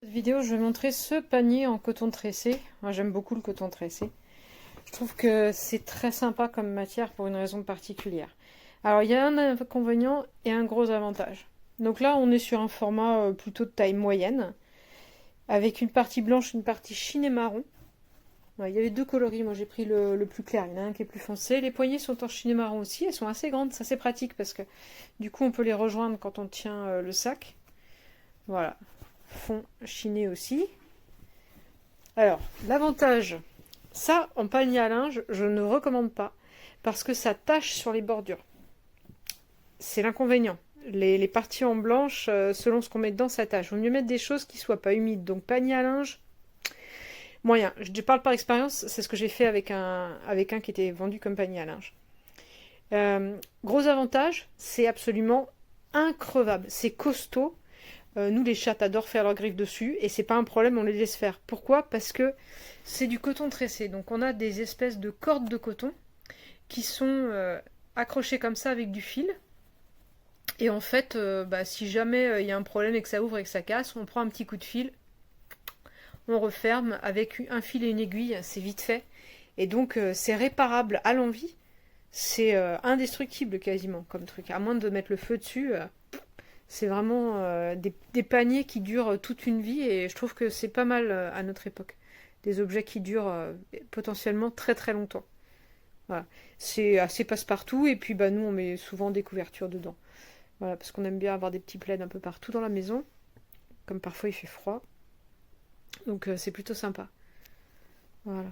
Cette vidéo, je vais montrer ce panier en coton tressé. Moi, j'aime beaucoup le coton tressé. Je trouve que c'est très sympa comme matière pour une raison particulière. Alors, il y a un inconvénient et un gros avantage. Donc là, on est sur un format plutôt de taille moyenne, avec une partie blanche, une partie chinée marron. Ouais, il y avait deux coloris, moi j'ai pris le plus clair, il y en a un qui est plus foncé. Les poignées sont en chinée marron aussi, elles sont assez grandes, ça c'est pratique parce que du coup on peut les rejoindre quand on tient le sac. Voilà, fond chiné aussi. Alors, l'avantage, ça, en panier à linge, je ne recommande pas, parce que ça tache sur les bordures. C'est l'inconvénient. Les parties en blanche, selon ce qu'on met dedans, ça tâche. Il vaut mieux mettre des choses qui ne soient pas humides. Donc, panier à linge, moyen. Je parle par expérience, c'est ce que j'ai fait avec un qui était vendu comme panier à linge. Gros avantage, c'est absolument increvable. C'est costaud. Nous, les chattes adorent faire leurs griffes dessus et c'est pas un problème, on les laisse faire. Pourquoi? Parce que c'est du coton tressé. Donc on a des espèces de cordes de coton qui sont accrochées comme ça avec du fil. Et en fait, si jamais il y a un problème et que ça ouvre et que ça casse, on prend un petit coup de fil, on referme avec un fil et une aiguille, c'est vite fait. Et donc c'est réparable à l'envie. C'est indestructible quasiment comme truc. À moins de mettre le feu dessus. C'est vraiment des paniers qui durent toute une vie et je trouve que c'est pas mal à notre époque. Des objets qui durent potentiellement très très longtemps. Voilà. C'est assez passe-partout et puis nous on met souvent des couvertures dedans. Voilà, parce qu'on aime bien avoir des petits plaids un peu partout dans la maison, comme parfois il fait froid. Donc c'est plutôt sympa. Voilà.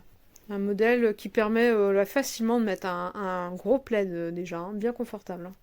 Un modèle qui permet facilement de mettre un gros plaid déjà, hein, bien confortable. Hein.